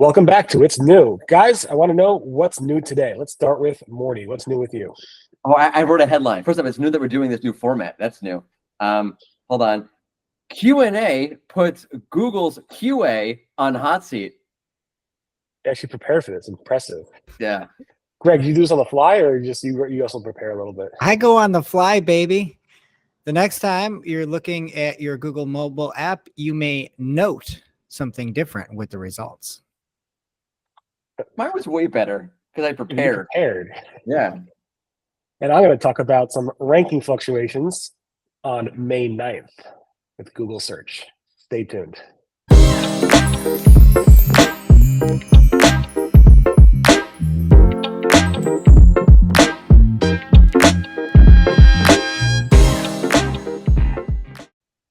Welcome back to It's New. Guys, I want to know what's new today. Let's start with Mordy. What's new with you? Oh, I wrote a headline. First off, it's new that we're doing this new format. That's new. Hold on. Q&A puts Google's QA on hot seat. You actually prepared for this. Impressive. Yeah. Greg, you do this on the fly, or just you also prepare a little bit? I go on the fly, baby. The next time you're looking at your Google mobile app, you may note something different with the results. Mine was way better because I prepared. Yeah. And I'm going to talk about some ranking fluctuations on May 9th with Google search. Stay tuned.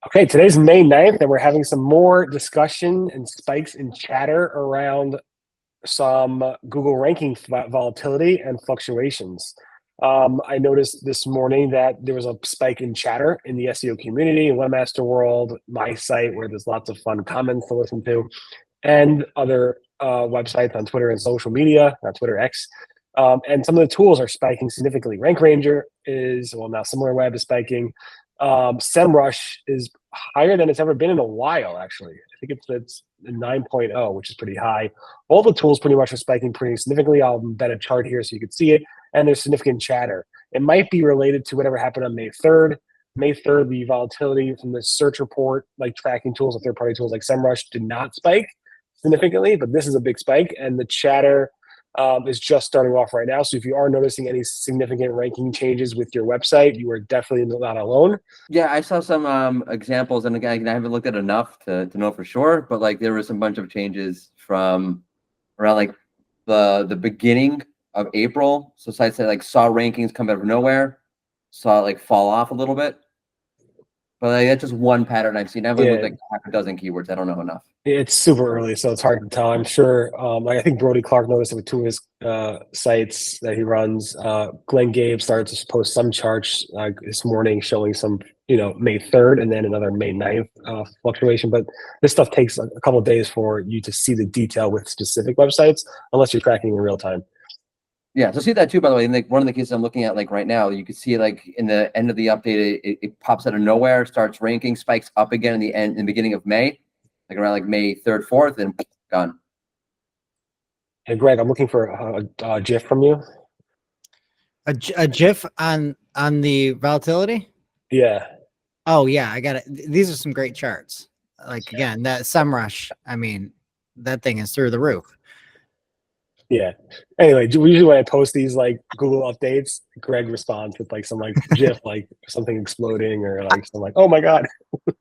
Okay, today's May 9th, and we're having some more discussion and spikes in chatter around some Google ranking volatility and fluctuations. I noticed this morning that there was a spike in chatter in the SEO community, in Webmaster World, my site, where there's lots of fun comments to listen to, and other websites on Twitter and social media, not Twitter X. And some of the tools are spiking significantly. Rank Ranger is, well, now SimilarWeb is spiking. SEMrush is higher than it's ever been in a while, actually. I think it's 9.0, which is pretty high. All the tools pretty much are spiking pretty significantly. I'll embed a chart here so you can see it. And there's significant chatter. It might be related to whatever happened on May 3rd. May 3rd, the volatility from the search report, like tracking tools and third-party tools like SEMrush, did not spike significantly, but this is a big spike. And the chatter is just starting off right now. So if you are noticing any significant ranking changes with your website, you are definitely not alone. Yeah, I saw some examples, and again, I haven't looked at enough to know for sure, but like there was a bunch of changes from around like the beginning of April. So sites that like saw rankings come out of nowhere, saw it like fall off a little bit. But like, that's just one pattern I've seen. I've looked like half a dozen keywords. I don't know enough. It's super early, so it's hard to tell. I'm sure. I think Brody Clark noticed it with two of his sites that he runs. Glenn Gabe started to post some charts this morning showing some, May 3rd and then another May 9th fluctuation. But this stuff takes a couple of days for you to see the detail with specific websites, unless you're tracking in real time. Yeah, so see that too, by the way. And like one of the cases I'm looking at like right now, you can see like in the end of the update, it pops out of nowhere, starts ranking, spikes up again in the beginning of May, like around like May 3rd, 4th, and gone. Hey, Greg, I'm looking for a GIF from you. A GIF on the volatility? Yeah. Oh, yeah, I got it. These are some great charts. Like, again, that SEMrush, I mean, that thing is through the roof. Yeah. Anyway, usually when I post these like Google updates, Greg responds with like some like GIF, like something exploding or like some like, oh my God.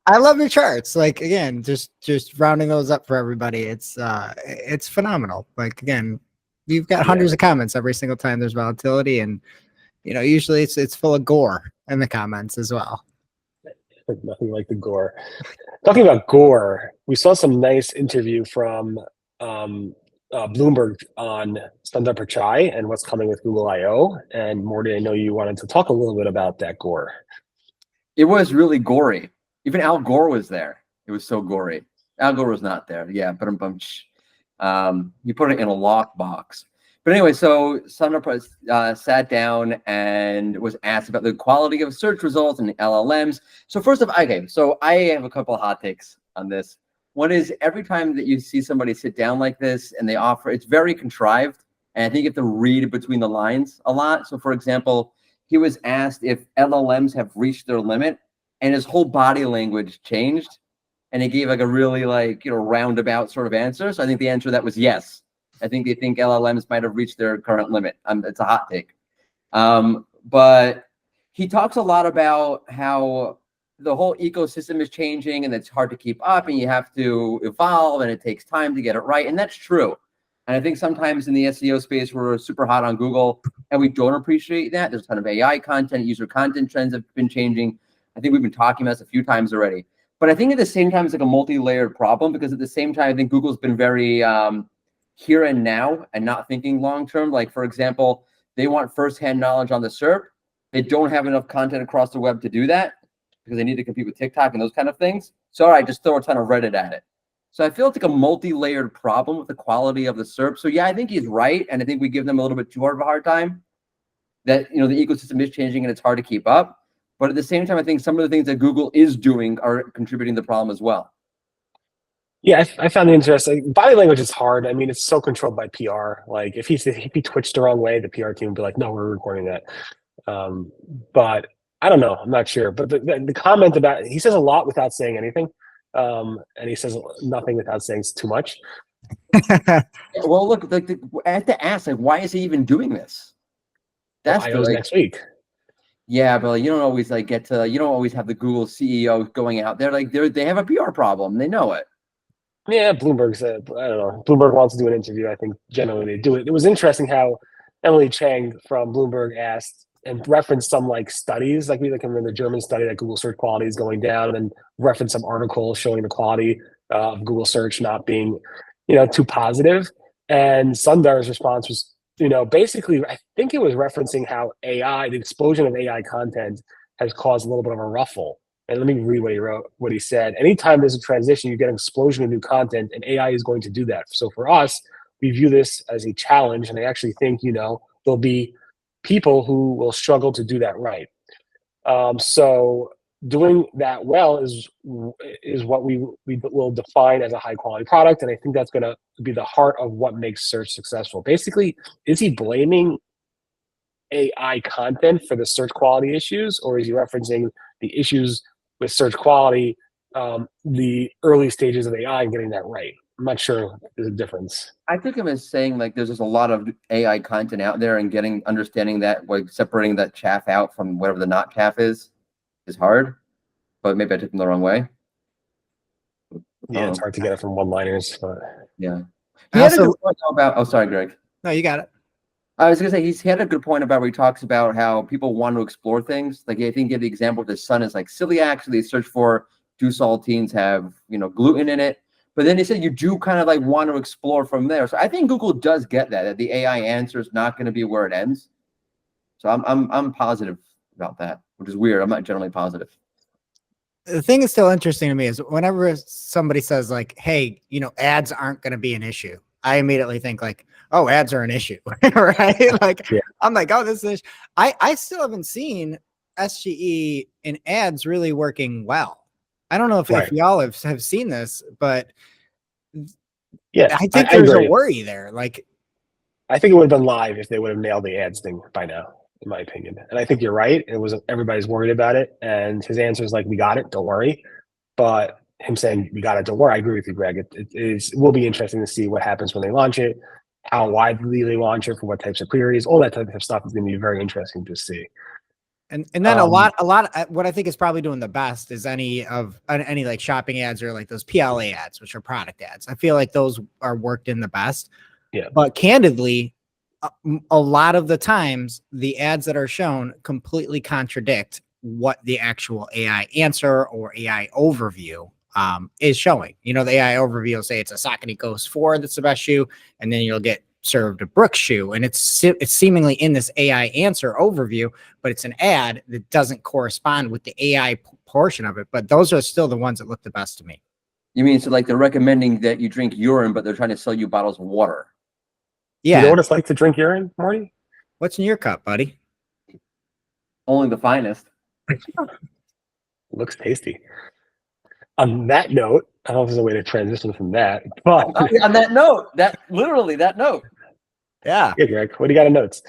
I love your charts. Like, again, just rounding those up for everybody. It's phenomenal. Like, again, you've got hundreds of comments every single time there's volatility, and usually it's full of gore in the comments as well. Nothing like the gore. Talking about gore, we saw some nice interview from Bloomberg on Sundar Pichai and what's coming with Google I/O. And Mordy, I know you wanted to talk a little bit about that gore. It was really gory. Even Al Gore was there. It was so gory. Al Gore was not there. Yeah, but you put it in a lockbox. But anyway, so Sundar sat down and was asked about the quality of search results and LLMs. So first off, okay, so I have a couple of hot takes on this. One is every time that you see somebody sit down like this and they offer, it's very contrived. And I think you have to read between the lines a lot. So for example, he was asked if LLMs have reached their limit, and his whole body language changed. And he gave like a really roundabout sort of answer. So I think the answer to that was yes. I think they think LLMs might have reached their current limit. It's a hot take. But he talks a lot about how the whole ecosystem is changing and it's hard to keep up and you have to evolve and it takes time to get it right. And that's true. And I think sometimes in the SEO space, we're super hot on Google and we don't appreciate that. There's a ton of AI content, user content trends have been changing. I think we've been talking about this a few times already. But I think at the same time, it's like a multi-layered problem because at the same time, I think Google's been very here and now and not thinking long-term. Like, for example, they want firsthand knowledge on the SERP. They don't have enough content across the web to do that because they need to compete with TikTok and those kind of things. So all right, just throw a ton of Reddit at it. So I feel it's like a multi-layered problem with the quality of the SERP. So yeah, I think he's right, and I think we give them a little bit too hard of a hard time. That the ecosystem is changing and it's hard to keep up. But at the same time, I think some of the things that Google is doing are contributing to the problem as well. Yeah, I found it interesting. Body language is hard. I mean, it's so controlled by PR. Like if he twitched the wrong way, the PR team would be like, "No, we're recording that." But I don't know. I'm not sure. But the comment about he says a lot without saying anything, and he says nothing without saying too much. Well, look, I have to ask, like, why is he even doing this? That's next week. Yeah, but you don't always you don't always have the Google CEO going out there. Like they have a PR problem. They know it. Yeah, Bloomberg said, I don't know. Bloomberg wants to do an interview. I think generally they do it. It was interesting how Emily Chang from Bloomberg asked and referenced some studies, like we remember the German study that Google search quality is going down, and referenced some articles showing the quality of Google search not being, too positive. And Sundar's response was, basically, I think it was referencing how the explosion of AI content has caused a little bit of a ruffle. And let me read what he wrote, what he said. Anytime there's a transition, you get an explosion of new content, and AI is going to do that. So for us, we view this as a challenge, and I actually think, there'll be people who will struggle to do that right. So doing that well is what we will define as a high quality product, and I think that's going to be the heart of what makes search successful. Basically, is he blaming AI content for the search quality issues, or is he referencing the issues with search quality, the early stages of AI and getting that right? I'm not sure there's a difference. I think I'm saying there's just a lot of AI content out there, and understanding that, separating that chaff out from whatever the not chaff is hard. But maybe I took them the wrong way. Yeah, it's hard to get it from one-liners. But yeah, he had a good point about. Oh, sorry, Greg. No, you got it. I was going to say he had a good point about where he talks about how people want to explore things. Like I think he gave the example of his son is like celiac, so they search for do saltines have gluten in it. But then he said you do kind of want to explore from there. So I think Google does get that the AI answer is not going to be where it ends. So I'm positive about that, which is weird. I'm not generally positive. The thing that's still interesting to me is whenever somebody says hey, ads aren't going to be an issue, I immediately think oh, ads are an issue, right? Yeah. I'm oh, this is, I still haven't seen SGE in ads really working well. I don't know if y'all have seen this, but yeah, I think there's a worry there. I think it would have been live if they would have nailed the ads thing by now, in my opinion. And I think you're right. It was everybody's worried about it, and his answer is we got it, don't worry. But him saying we got it, don't worry. I agree with you, Greg. It will be interesting to see what happens when they launch it, how widely they launch it, for what types of queries, all that type of stuff is going to be very interesting to see. And then a lot what I think is probably doing the best is any shopping ads or those PLA ads, which are product ads. I feel like those are worked in the best. Yeah. But candidly, a lot of the times the ads that are shown completely contradict what the actual AI answer or AI overview is showing. The AI overview will say it's a Saucony Ghost 4 that's the best shoe, and then you'll get served a Brooks shoe, and it's seemingly in this AI answer overview, but it's an ad that doesn't correspond with the AI portion of it. But those are still the ones that look the best to me. You mean they're recommending that you drink urine, but they're trying to sell you bottles of water? Yeah. You know what it's like to drink urine, Mordy? What's in your cup, buddy? Only the finest. Looks tasty. On that note, I don't know if there's a way to transition from that, but on that note, that note. Yeah. Yeah, Greg, what do you got in notes?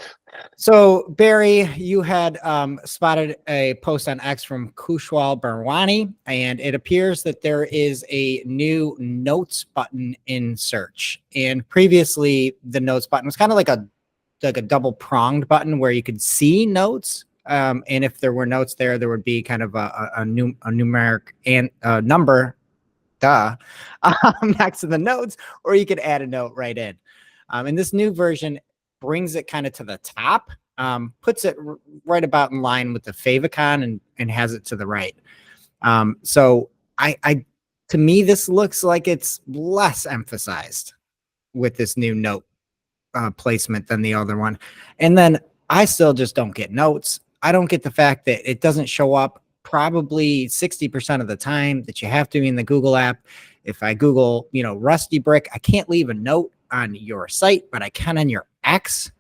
So Barry, you had spotted a post on X from Kushwal Barwani, and it appears that there is a new notes button in search. And previously the notes button was kind of like a double pronged button where you could see notes. And if there were notes there would be kind of a numeric and number next to the notes, or you could add a note right in. And this new version brings it kind of to the top, puts it right about in line with the favicon and has it to the right. So to me, this looks like it's less emphasized with this new note placement than the other one. And then I still just don't get notes. I don't get the fact that it doesn't show up probably 60% of the time, that you have to be in the Google app. If I Google, Rusty Brick, I can't leave a note on your site, but I can on your X,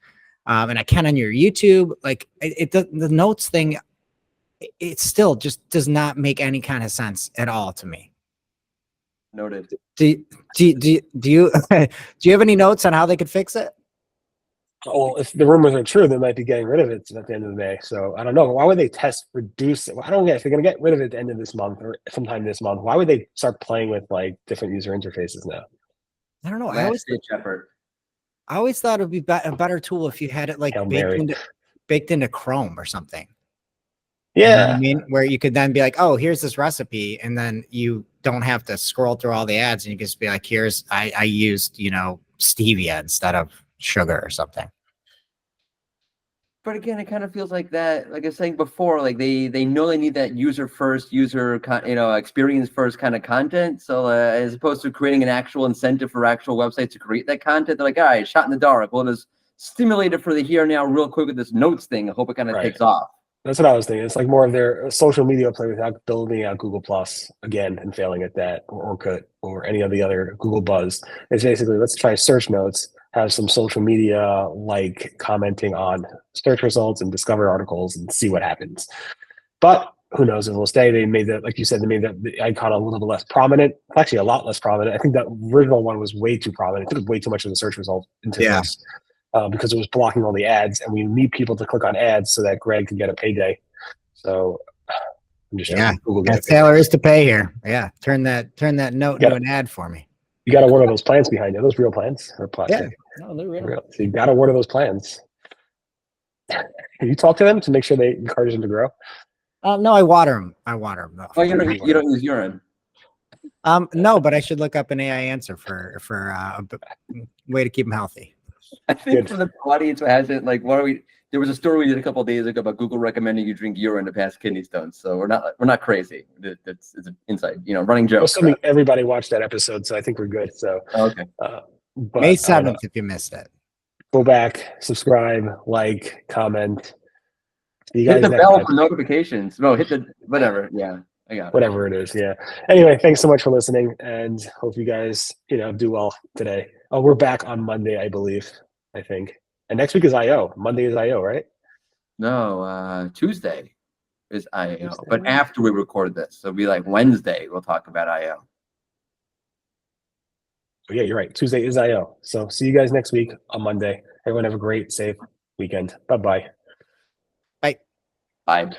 and I can on your YouTube. Like the notes thing, it still just does not make any kind of sense at all to me. Noted. Do you do you have any notes on how they could fix it? Well, if the rumors are true, they might be getting rid of it at the end of the day. So I don't know. Why would they reduce it? I don't get if they're going to get rid of it at the end of this month or sometime this month. Why would they start playing with like different user interfaces now? I don't know. Last ditch effort. I always thought it would be a better tool if you had it like baked into Chrome or something. Yeah. You know what I mean, where you could then be like, oh, here's this recipe, and then you don't have to scroll through all the ads, and you can just be like, here's I used stevia instead of sugar or something. But again, it kind of feels like that, like I was saying before, like they know they need that user experience first kind of content. So as opposed to creating an actual incentive for actual websites to create that content, they're like, all right, shot in the dark. We'll just stimulate it for the here and now real quick with this notes thing. I hope it kind of takes off. That's what I was thinking. It's like more of their social media play without building out Google Plus again and failing at that, or Orkut, or any of the other Google Buzz. It's basically, let's try search notes, have some social media like commenting on search results and discover articles and see what happens. But who knows if it'll stay. They made that, like you said, they made the icon a little bit less prominent, actually a lot less prominent. I think that original one was way too prominent. It took way too much of the search result into this. Because it was blocking all the ads, and we need people to click on ads so that Greg can get a payday. So I'm just Google that sailor is to pay here. Yeah, turn that note into an ad for me. You got to order those plans behind you. Are those real plans or plastic? Yeah, no, they're real. So you got to order those plans. Can you talk to them to make sure they encourage them to grow? No, I water them. Though. Oh, you don't use urine. No, but I should look up an AI answer for a way to keep them healthy. I think for the audience who hasn't, like, there was a story we did a couple of days ago about Google recommending you drink urine to pass kidney stones. So we're not crazy. It's an insight, running joke. Assuming everybody watched that episode, so I think we're good. So okay. May 7th, if you missed it. Go back, subscribe, like, comment. You guys hit the bell for notifications. No, hit the whatever. Yeah, I got it. Whatever it is. Yeah. Anyway, thanks so much for listening, and hope you guys, do well today. Oh, we're back on Monday, I believe. I think. And next week is I/O. Monday is I/O, right? No, Tuesday is I/O. But after we record this, so it'll be like Wednesday, we'll talk about I/O. Oh, yeah, you're right. Tuesday is I/O. So see you guys next week on Monday. Everyone have a great, safe weekend. Bye-bye. Bye. Bye.